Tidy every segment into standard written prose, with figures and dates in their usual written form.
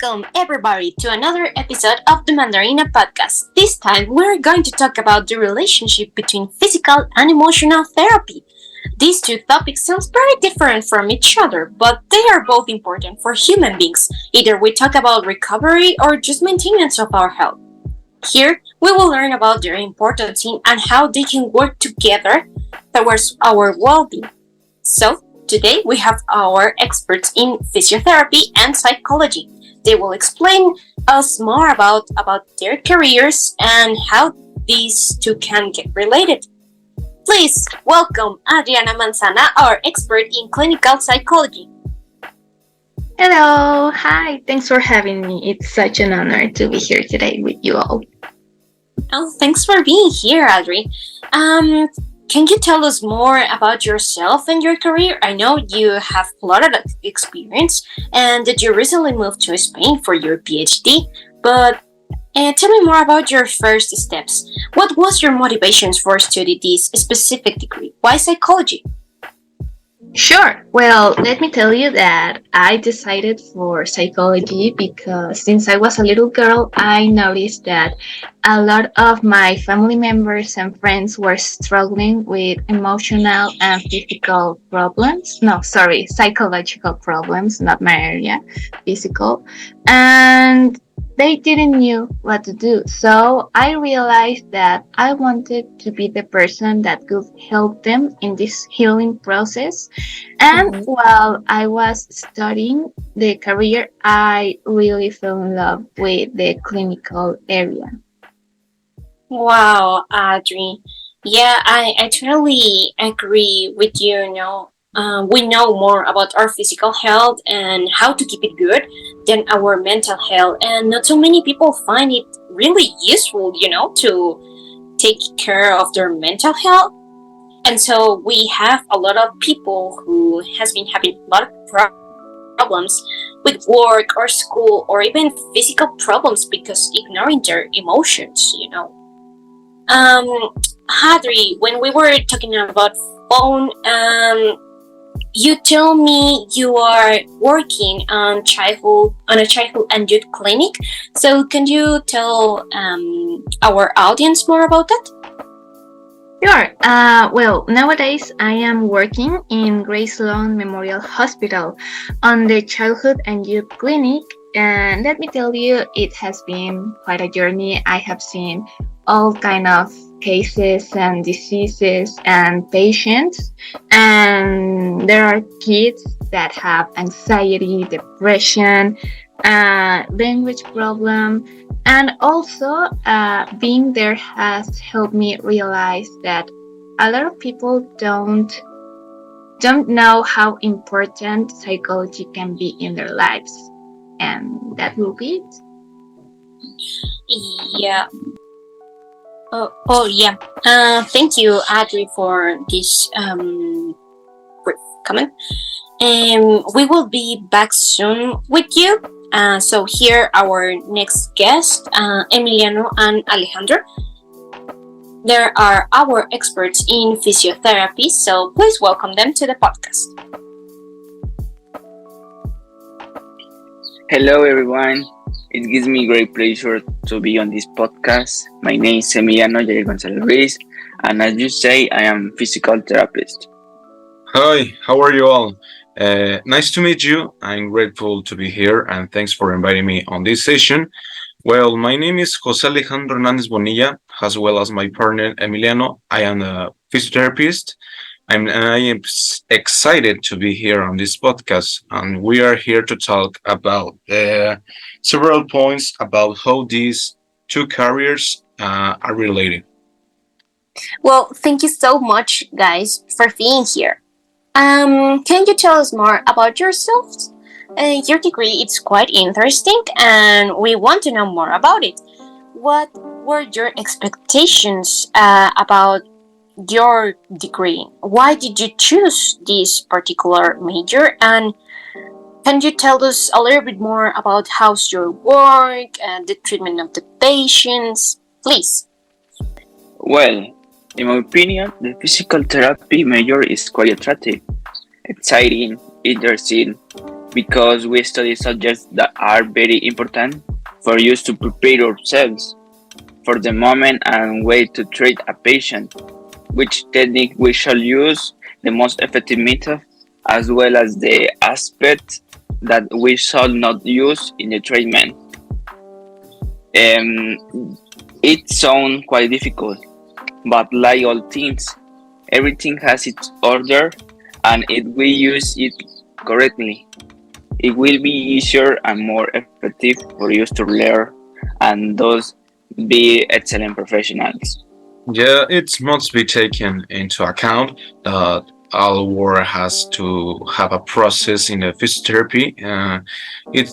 Welcome, everybody, to another episode of the Mandarina Podcast. This time, we're going to talk about the relationship between physical and emotional therapy. These two topics sound very different from each other, but they are both important for human beings. Either we talk about recovery or just maintenance of our health. Here, we will learn about their importance and how they can work together towards our well-being. So, today we have our experts in physiotherapy and psychology. They will explain us more about their careers and how these two can get related. Please welcome Adriana Manzana, our expert in clinical psychology. Hello, hi, thanks for having me. It's such an honor to be here today with you all. Oh, thanks for being here, Adri. Can you tell us more about yourself and your career? I know you have a lot of experience and that you recently moved to Spain for your PhD, but tell me more about your first steps. What was your motivations for studying this specific degree? Why psychology? Sure. Well, let me tell you that I decided for psychology because since I was a little girl, I noticed that a lot of my family members and friends were struggling with emotional and physical problems. No, sorry, psychological problems, not my area, physical. And they didn't knew what to do. So I realized that I wanted to be the person that could help them in this healing process. And Mhm. while I was studying the career, I really fell in love with the clinical area. Wow, Adri. Yeah, I totally agree with you. We know more about our physical health and how to keep it good than our mental health. And not so many people find it really useful, to take care of their mental health. And so we have a lot of people who has been having a lot of problems with work or school or even physical problems because ignoring their emotions. Um, Hadri, when we were talking about phone, you told me you are working on a childhood and youth clinic. So can you tell our audience more about that? Sure. Well, nowadays I am working in Grace Sloan Memorial Hospital on the Childhood and Youth Clinic. And let me tell you, it has been quite a journey. I have seen all kind of cases and diseases and patients. And there are kids that have anxiety, depression, language problem, and also, being there has helped me realize that a lot of people don't know how important psychology can be in their lives, and that will be it. Yeah. Oh yeah. Thank you, Adri, for this brief comment. We will be back soon with you. So here our next guest, Emiliano and Alejandro. They are our experts in physiotherapy, so please welcome them to the podcast. Hello, everyone. It gives me great pleasure to be on this podcast. My name is Emiliano Jair Gonzalez Ruiz, and as you say, I am physical therapist. Hi, how are you all? Nice to meet you. I'm grateful to be here and thanks for inviting me on this session. Well, my name is Jose Alejandro Hernandez Bonilla, as well as my partner Emiliano. I am a physiotherapist. I am excited to be here on this podcast, and we are here to talk about several points about how these two careers are related. Well, thank you so much, guys, for being here. Can you tell us more about yourselves? Your degree is quite interesting, and we want to know more about it. What were your expectations about your degree? Why did you choose this particular major? And can you tell us a little bit more about how's your work and the treatment of the patients? Please. Well, in my opinion, the physical therapy major is quite attractive, exciting, interesting, because we study subjects that are very important for us to prepare ourselves for the moment and way to treat a patient, which technique we shall use, the most effective method, as well as the aspect that we shall not use in the treatment. It sounds quite difficult, but like all things, everything has its order, and if we use it correctly, it will be easier and more effective for us to learn and thus be excellent professionals. Yeah, it must be taken into account that all work has to have a process in the physiotherapy.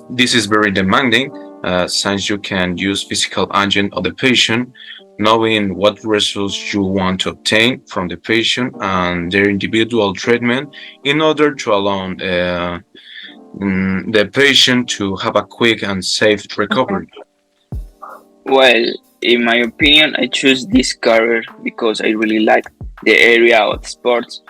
This is very demanding since you can use physical agent of the patient, knowing what results you want to obtain from the patient and their individual treatment in order to allow the patient to have a quick and safe recovery. Well, in my opinion, I choose this career because I really like the area of sports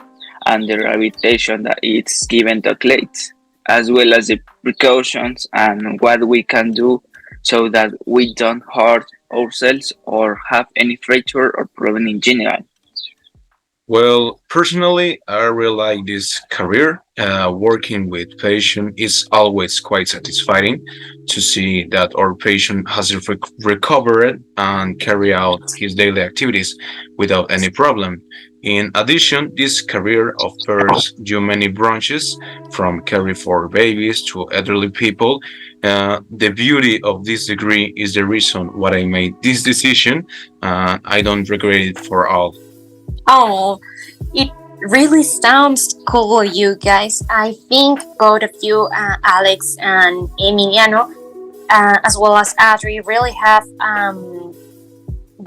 and the rehabilitation that it's given to athletes, as well as the precautions and what we can do so that we don't hurt ourselves or have any fracture or problem in general. Well, personally, I really like this career. Working with patient is always quite satisfying to see that our patient has recovered and carry out his daily activities without any problem. In addition, this career offers you many branches from caring for babies to elderly people. The beauty of this degree is the reason why I made this decision. I don't regret it for all. Oh, it really sounds cool, you guys. I think both of you, Alex and Emiliano, as well as Adri, really have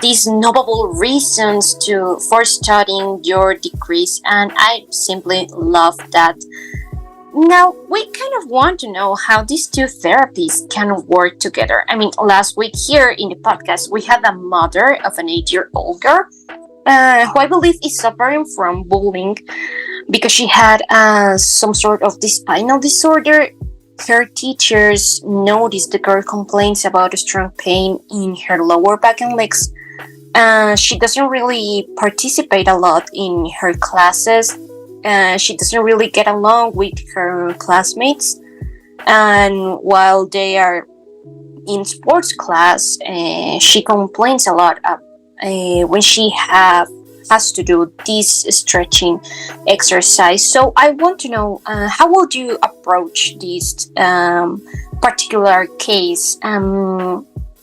these noble reasons to for studying your degrees, and I simply love that. Now, we kind of want to know how these two therapies can work together. I mean, last week here in the podcast, we had a mother of an 8-year-old girl who I believe is suffering from bullying because she had some sort of spinal disorder. Her teachers noticed the girl complains about a strong pain in her lower back and legs. She doesn't really participate a lot in her classes. She doesn't really get along with her classmates. And while they are in sports class, she complains a lot when she has to do this stretching exercise. So I want to know how would you approach this particular case?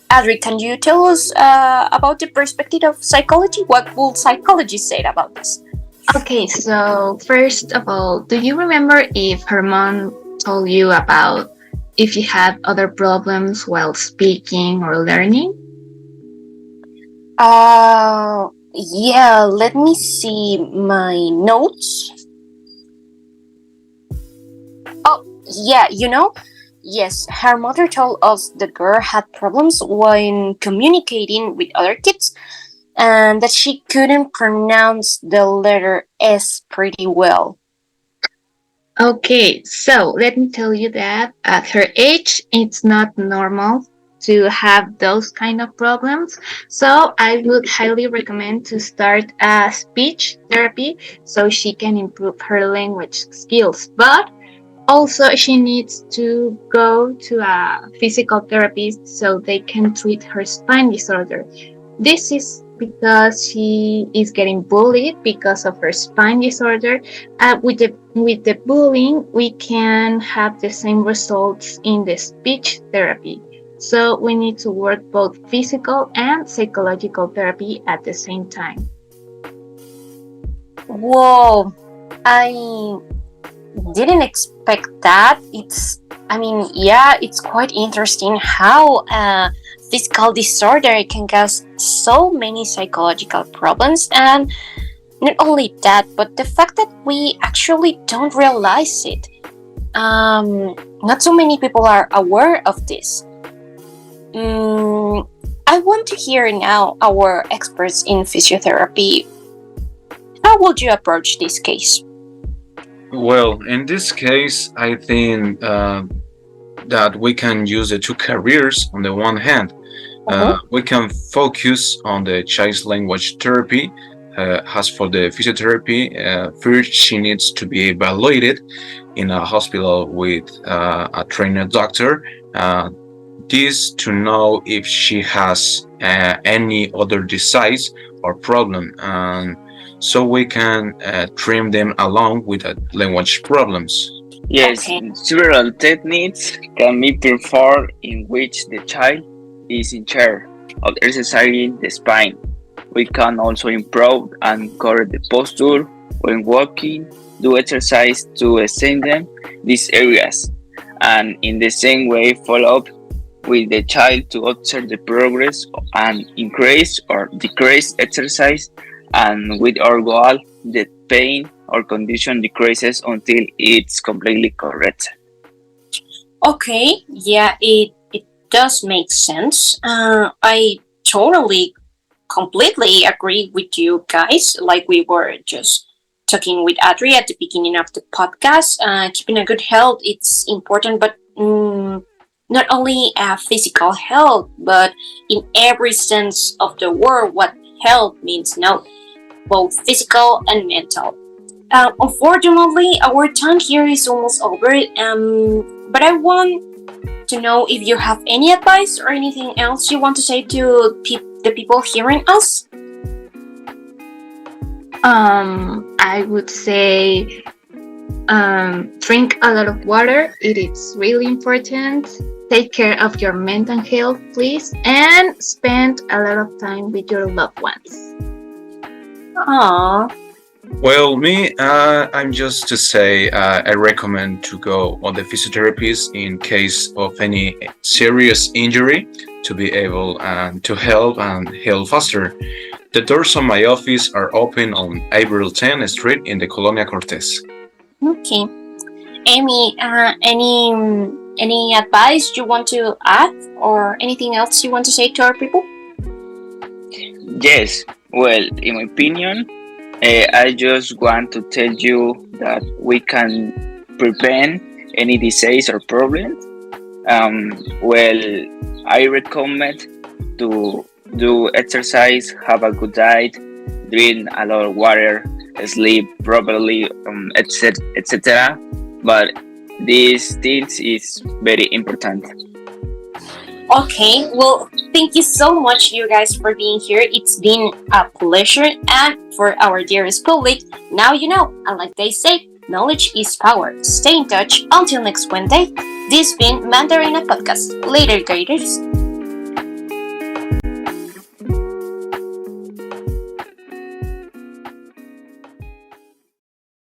Adri, can you tell us about the perspective of psychology? What will psychology say about this? Okay, so first of all, do you remember if her mom told you about if you had other problems while speaking or learning? Yeah, let me see my notes. Oh, yeah, yes, her mother told us the girl had problems when communicating with other kids and that she couldn't pronounce the letter S pretty well. Okay, so let me tell you that at her age, it's not normal to have those kind of problems. So I would highly recommend to start a speech therapy so she can improve her language skills. But also, she needs to go to a physical therapist so they can treat her spine disorder. This is because she is getting bullied because of her spine disorder. With the bullying, we can have the same results in the speech therapy. So we need to work both physical and psychological therapy at the same time. Whoa, I didn't expect that. Yeah, it's quite interesting how physical disorder can cause so many psychological problems, and not only that, but the fact that we actually don't realize it. Not so many people are aware of this. I want to hear now our experts in physiotherapy. How would you approach this case? Well, in this case, I think that we can use the two careers. On the one hand, Uh-huh. we can focus on the child's language therapy. As for the physiotherapy, first she needs to be evaluated in a hospital with a trained doctor. This to know if she has any other disease or problem, and so we can trim them along with language problems. Yes, Okay. several techniques can be performed in which the child is in charge of exercising the spine. We can also improve and correct the posture when walking, do exercise to strengthen these areas, and in the same way follow up with the child to observe the progress and increase or decrease exercise, and with our goal the pain or condition decreases until it's completely correct. Okay. Yeah, it does make sense. I totally completely agree with you guys. Like we were just talking with Adri at the beginning of the podcast, keeping a good health it's important, but not only physical health, but in every sense of the word, what health means now, both physical and mental. Unfortunately, our time here is almost over. But I want to know if you have any advice or anything else you want to say to the people hearing us. I would say drink a lot of water. It is really important. Take care of your mental health, please, and spend a lot of time with your loved ones. Aww. Well, me, I'm just to say I recommend to go on the physiotherapist in case of any serious injury to be able to help and heal faster. The doors of my office are open on April 10th Street in the Colonia Cortez. Okay. Amy, any advice you want to add or anything else you want to say to our people? Yes, well, in my opinion, I just want to tell you that we can prevent any disease or problem. Well, I recommend to do exercise, have a good diet, drink a lot of water, sleep properly, etc., etc. But these things is very important. Okay, well, thank you so much, you guys, for being here. It's been a pleasure. And for our dearest public, now you know, and like they say, knowledge is power. Stay in touch. Until next Wednesday, this has been Mandarina Podcast. Later, gators.